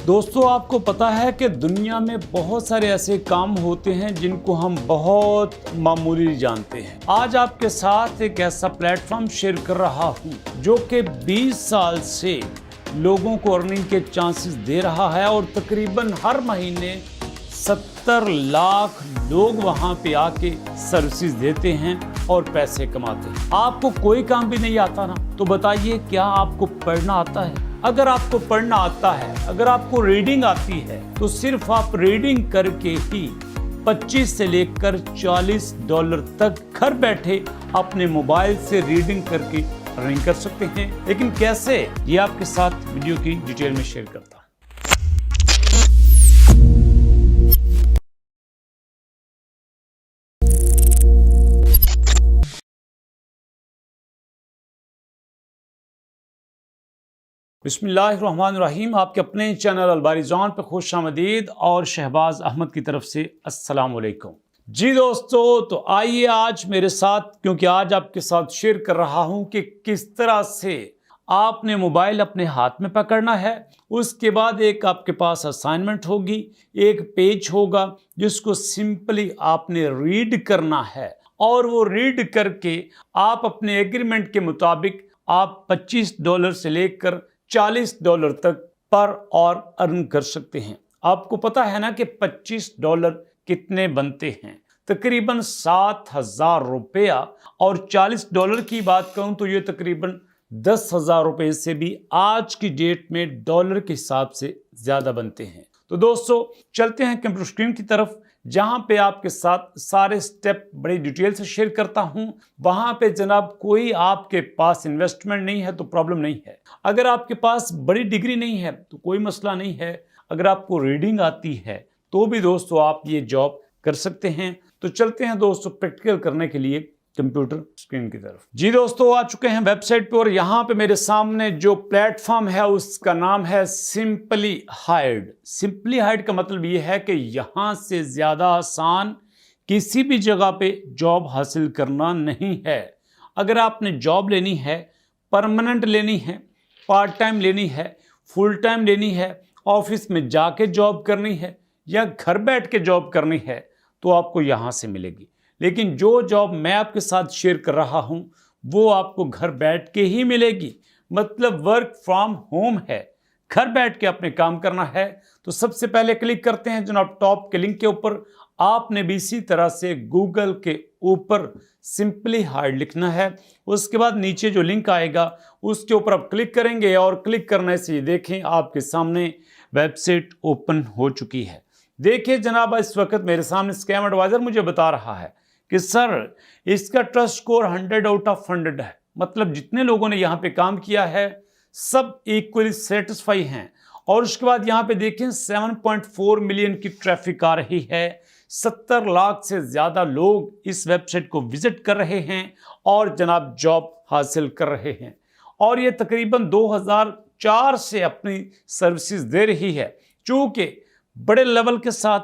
दोस्तों, आपको पता है कि दुनिया में बहुत सारे ऐसे काम होते हैं जिनको हम बहुत मामूली जानते हैं। आज आपके साथ एक ऐसा प्लेटफॉर्म शेयर कर रहा हूं जो कि 20 साल से लोगों को अर्निंग के चांसेस दे रहा है और तकरीबन हर महीने 70 लाख लोग वहां पे आके सर्विसेज देते हैं और पैसे कमाते हैं। आपको कोई काम भी नहीं आता ना, तो बताइए क्या आपको पढ़ना आता है? अगर आपको पढ़ना आता है, अगर आपको रीडिंग आती है, तो सिर्फ आप रीडिंग करके ही 25 से लेकर $40 तक घर बैठे अपने मोबाइल से रीडिंग करके अर्निंग कर सकते हैं। लेकिन कैसे, ये आपके साथ वीडियो की डिटेल में शेयर करता हूं। बिस्मिल्लाहिर्रहमानिर्रहीम। आपके अपने चैनल अलबारिज़ान पे खुश आमदीद और शहबाज अहमद की तरफ से अस्सलाम वालेकुम। जी दोस्तों, तो आइए आज मेरे साथ, क्योंकि आज आपके साथ शेयर कर रहा हूं कि किस तरह से आपने मोबाइल अपने हाथ में पकड़ना है। उसके बाद एक आपके पास असाइनमेंट होगी, एक पेज होगा जिसको सिंपली आपने रीड करना है और वो रीड करके आप अपने एग्रीमेंट के मुताबिक आप $25 से लेकर $40 तक पर और अर्न कर सकते हैं। आपको पता है ना कि $25 कितने बनते हैं? तकरीबन 7,000 रुपया। और $40 की बात करूं तो ये तकरीबन 10,000 रुपये से भी आज की डेट में डॉलर के हिसाब से ज्यादा बनते हैं। तो दोस्तों, चलते हैं कंप्यूटर स्क्रीन की तरफ, जहां पे आपके साथ सारे स्टेप बड़ी डिटेल से शेयर करता हूं। वहां पे जनाब कोई आपके पास इन्वेस्टमेंट नहीं है तो प्रॉब्लम नहीं है। अगर आपके पास बड़ी डिग्री नहीं है तो कोई मसला नहीं है। अगर आपको रीडिंग आती है तो भी दोस्तों आप ये जॉब कर सकते हैं। तो चलते हैं दोस्तों प्रैक्टिकल करने के लिए कंप्यूटर स्क्रीन की तरफ। जी दोस्तों, आ चुके हैं वेबसाइट पे और यहाँ पे मेरे सामने जो प्लेटफॉर्म है उसका नाम है सिंपली हायर्ड। सिंपली हायर्ड का मतलब ये है कि यहाँ से ज्यादा आसान किसी भी जगह पे जॉब हासिल करना नहीं है। अगर आपने जॉब लेनी है, परमानेंट लेनी है, पार्ट टाइम लेनी है, फुल टाइम लेनी है, ऑफिस में जाके जॉब करनी है या घर बैठ के जॉब करनी है, तो आपको यहाँ से मिलेगी। लेकिन जो जॉब मैं आपके साथ शेयर कर रहा हूं वो आपको घर बैठ के ही मिलेगी। मतलब वर्क फ्रॉम होम है, घर बैठ के अपने काम करना है। तो सबसे पहले क्लिक करते हैं जनाब टॉप के लिंक के ऊपर। आपने भी इसी तरह से गूगल के ऊपर सिंपली हायर्ड लिखना है। उसके बाद नीचे जो लिंक आएगा उसके ऊपर आप क्लिक करेंगे और क्लिक करने से ये देखें आपके सामने वेबसाइट ओपन हो चुकी है। देखिए जनाब, इस वक्त मेरे सामने स्कैम एडवाइजर मुझे बता रहा है कि सर इसका ट्रस्ट स्कोर 100 आउट ऑफ 100 है। मतलब जितने लोगों ने यहाँ पे काम किया है सब इक्वली सेटिस्फाई हैं। और उसके बाद यहाँ पे देखें 7.4 मिलियन की ट्रैफिक आ रही है। 70 लाख से ज्यादा लोग इस वेबसाइट को विजिट कर रहे हैं और जनाब जॉब हासिल कर रहे हैं। और ये तकरीबन 2004 से अपनी सर्विसेज दे रही है। चूंकि बड़े लेवल के साथ,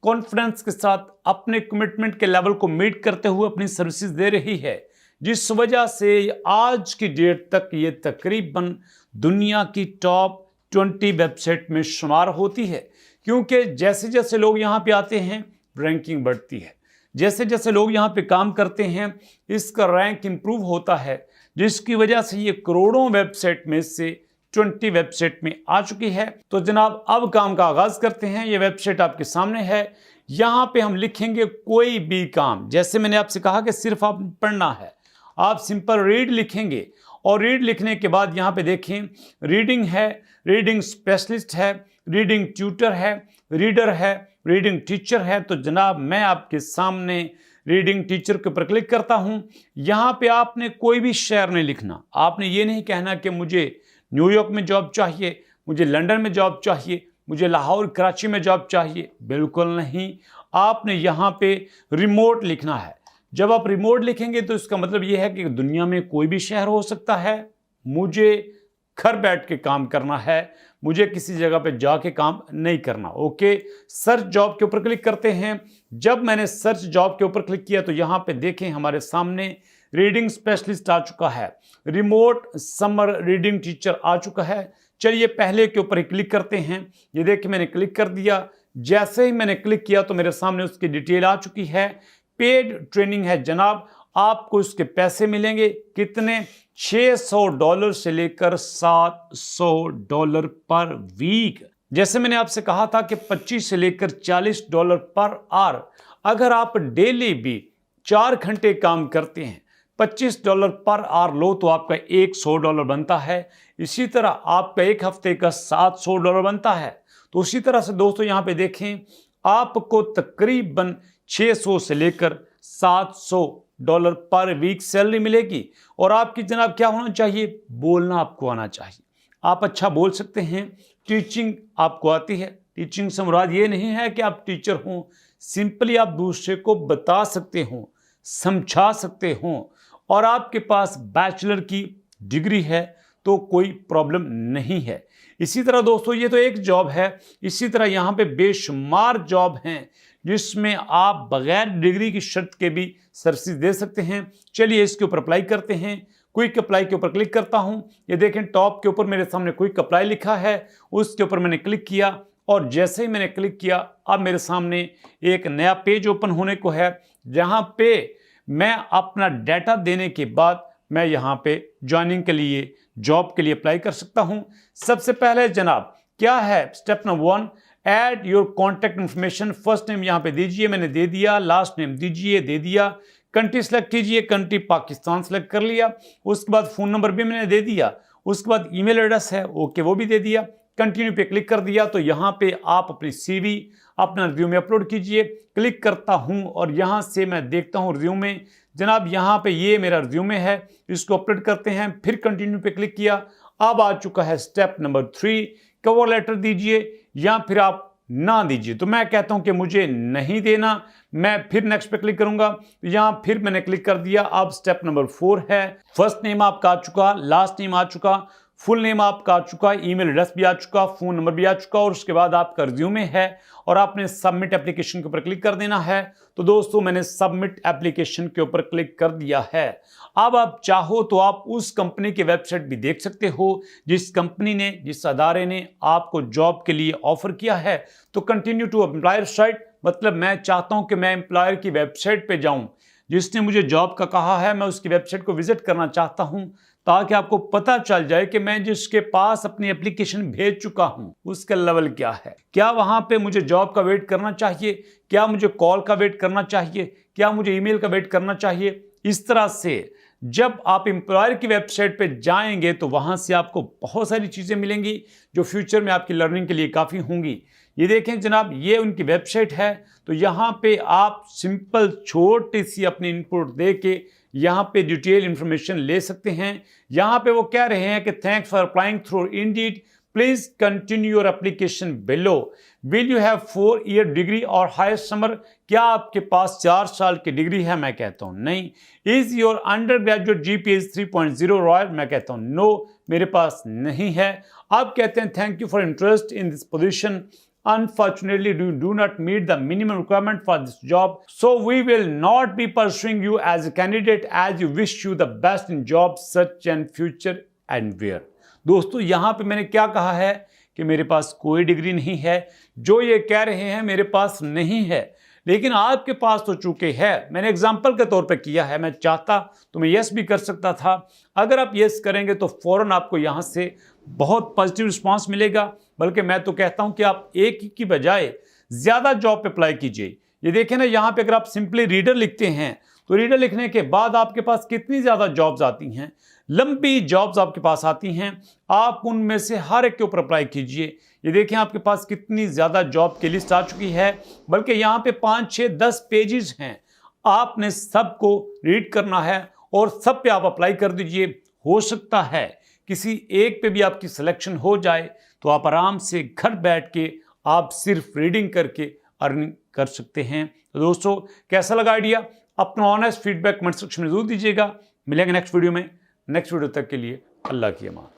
कॉन्फिडेंस के साथ, अपने कमिटमेंट के लेवल को मीट करते हुए अपनी सर्विसेज दे रही है, जिस वजह से आज की डेट तक ये तकरीबन दुनिया की टॉप 20 वेबसाइट में शुमार होती है। क्योंकि जैसे जैसे लोग यहाँ पे आते हैं रैंकिंग बढ़ती है, जैसे जैसे लोग यहाँ पे काम करते हैं इसका रैंक इंप्रूव होता है, जिसकी वजह से ये करोड़ों वेबसाइट में से 20 वेबसाइट में आ चुकी है। तो जनाब अब काम का आगाज करते हैं। ये वेबसाइट आपके सामने है। यहाँ पे हम लिखेंगे कोई भी काम। जैसे मैंने आपसे कहा कि सिर्फ आप पढ़ना है, आप सिंपल रीड लिखेंगे और रीड लिखने के बाद यहाँ पे देखें रीडिंग है, रीडिंग स्पेशलिस्ट है, रीडिंग ट्यूटर है, रीडर है, रीडिंग टीचर है। तो जनाब मैं आपके सामने रीडिंग टीचर के ऊपर क्लिक करता हूँ। यहाँ पे आपने कोई भी शहर नहीं लिखना। आपने ये नहीं कहना कि मुझे न्यूयॉर्क में जॉब चाहिए, मुझे लंदन में जॉब चाहिए, मुझे लाहौर कराची में जॉब चाहिए। बिल्कुल नहीं, आपने यहाँ पे रिमोट लिखना है। जब आप रिमोट लिखेंगे तो इसका मतलब यह है कि दुनिया में कोई भी शहर हो सकता है, मुझे घर बैठ के काम करना है, मुझे किसी जगह पे जाके काम नहीं करना। ओके, सर्च जॉब के ऊपर क्लिक करते हैं। जब मैंने सर्च जॉब के ऊपर क्लिक किया तो यहाँ पे देखें हमारे सामने रीडिंग स्पेशलिस्ट आ चुका है, रिमोट समर रीडिंग टीचर आ चुका है, चलिए पहले के ऊपर ही क्लिक करते हैं। ये देखिए मैंने क्लिक कर दिया। जैसे ही मैंने क्लिक किया तो मेरे सामने उसकी डिटेल आ चुकी है। पेड ट्रेनिंग है जनाब, आपको इसके पैसे मिलेंगे कितने, $600 से लेकर $700 पर वीक। जैसे मैंने आपसे कहा था कि 25 से लेकर $40 पर आवर। अगर आप डेली भी 4 घंटे काम करते हैं, $25 पर आवर लो तो आपका $100 बनता है। इसी तरह आपका एक हफ्ते का $700 बनता है। तो उसी तरह से दोस्तों यहाँ पे देखें, आपको तकरीबन 600 से लेकर $700 पर वीक सैलरी मिलेगी। और आपकी जनाब क्या होना चाहिए, बोलना आपको आना चाहिए। आप अच्छा बोल सकते हैं, टीचिंग आपको आती है। टीचिंग से मुराद ये नहीं है कि आप टीचर हों, सिंपली आप दूसरे को बता सकते हों, समझा सकते हों, और आपके पास बैचलर की डिग्री है तो कोई प्रॉब्लम नहीं है। इसी तरह दोस्तों ये तो एक जॉब है, इसी तरह यहाँ पे बेशुमार जॉब हैं जिसमें आप बगैर डिग्री की शर्त के भी सर्विस दे सकते हैं। चलिए इसके ऊपर अप्लाई करते हैं। क्विक अप्लाई के ऊपर क्लिक करता हूं। ये देखें टॉप के ऊपर मेरे सामने क्विक अप्लाई लिखा है, उसके ऊपर मैंने क्लिक किया और जैसे ही मैंने क्लिक किया अब मेरे सामने एक नया पेज ओपन होने को है, जहां पे मैं अपना डाटा देने के बाद मैं यहाँ पे ज्वाइनिंग के लिए, जॉब के लिए अप्लाई कर सकता हूं। सबसे पहले जनाब क्या है step number 1, add your contact information. First name यहाँ पे दीजिए, मैंने दे दिया। लास्ट नेम दीजिए, दे दिया। कंट्री सेलेक्ट कीजिए, कंट्री पाकिस्तान सेलेक्ट कर लिया। उसके बाद फ़ोन नंबर भी मैंने दे दिया। उसके बाद ईमेल एड्रेस है, ओके वो भी दे दिया। कंटिन्यू पे क्लिक कर दिया। तो यहाँ पे आप अपनी CV, अपना रिज्यूमे अपलोड कीजिए। क्लिक करता हूँ और यहाँ से मैं देखता हूँ रिज्यूमे। जनाब यहाँ पे ये मेरा रिज्यूमे है, इसको अपलोड करते हैं। फिर कंटिन्यू पे क्लिक किया। अब आ चुका है स्टेप नंबर 3, कवर लेटर दीजिए या फिर आप ना दीजिए। तो मैं कहता हूं कि मुझे नहीं देना, मैं फिर नेक्स्ट पे क्लिक करूंगा। यहां फिर मैंने क्लिक कर दिया। अब स्टेप नंबर 4 है, फर्स्ट नेम आपका आ चुका, लास्ट नेम आ चुका, फुल नेम आपका आ चुका, ईमेल एड्रेस भी आ चुका, फोन नंबर भी आ चुका, और उसके बाद आपका रिज्यूमे है और आपने सबमिट एप्लीकेशन के ऊपर क्लिक कर देना है। तो दोस्तों मैंने सबमिट एप्लीकेशन के ऊपर क्लिक कर दिया है। अब आप चाहो तो आप उस कंपनी की वेबसाइट भी देख सकते हो जिस कंपनी ने, जिस अदारे ने आपको जॉब के लिए ऑफर किया है। तो कंटिन्यू टू एम्प्लॉयर साइट, मतलब मैं चाहता हूं कि मैं एम्प्लॉयर की वेबसाइट पे जाऊं, जिसने मुझे जॉब का कहा है मैं उसकी वेबसाइट को विजिट करना चाहता हूं, ताकि आपको पता चल जाए कि मैं जिसके पास अपनी एप्लीकेशन भेज चुका हूं उसका लेवल क्या है। क्या वहां पे मुझे जॉब का वेट करना चाहिए, क्या मुझे कॉल का वेट करना चाहिए, क्या मुझे ईमेल का वेट करना चाहिए। इस तरह से जब आप एम्प्लॉयर की वेबसाइट पे जाएंगे तो वहां से आपको बहुत सारी चीज़ें मिलेंगी जो फ्यूचर में आपकी लर्निंग के लिए काफ़ी होंगी। ये देखें जनाब, ये उनकी वेबसाइट है। तो यहाँ पे आप सिंपल छोटी सी अपनी इनपुट दे के यहाँ पे डिटेल इंफॉर्मेशन ले सकते हैं। यहाँ पे वो कह रहे हैं कि thanks for applying through Indeed, please continue your application below, will you have 4 year degree और हायर समर, क्या आपके पास 4 साल की डिग्री है, मैं कहता हूँ नहीं। Is your under graduate GPA 3.0 royal, मैं कहता हूँ नो, मेरे पास नहीं है। आप कहते हैं thank you for interest in this position, unfortunately you do not meet the minimum requirement for this job, so we will not be pursuing you as a candidate, as you wish you the best in job search and future and where। दोस्तों यहाँ पे मैंने क्या कहा है कि मेरे पास कोई डिग्री नहीं है। जो ये कह रहे हैं मेरे पास नहीं है, लेकिन आपके पास तो चूंकि है, मैंने एग्जाम्पल के तौर पे किया है। मैं चाहता तो मैं यस भी कर सकता था। अगर आप यस करेंगे तो फौरन आपको यहाँ से बहुत पॉजिटिव रिस्पांस मिलेगा। बल्कि मैं तो कहता हूँ कि आप एक की बजाय ज़्यादा जॉब पे अप्लाई कीजिए। ये देखें ना, यहाँ पे अगर आप सिंपली रीडर लिखते हैं तो रीडर लिखने के बाद आपके पास कितनी ज़्यादा जॉब्स आती हैं, लंबी जॉब्स आपके पास आती हैं। आप उनमें से हर एक के ऊपर अप्लाई कीजिए। ये देखें आपके पास कितनी ज़्यादा जॉब की लिस्ट आ चुकी है, बल्कि यहाँ पे 5, 6, 10 पेजेस हैं। आपने सबको रीड करना है और सब पे आप अप्लाई कर दीजिए। हो सकता है किसी एक पे भी आपकी सिलेक्शन हो जाए तो आप आराम से घर बैठ के आप सिर्फ रीडिंग करके अर्निंग कर सकते हैं। तो दोस्तों कैसा लगा आइडिया, अपना ऑनेस्ट फीडबैक कमेंट सेक्शन में जरूर दीजिएगा। मिलेंगे नेक्स्ट वीडियो में। नेक्स्ट वीडियो तक के लिए अल्लाह की अमान।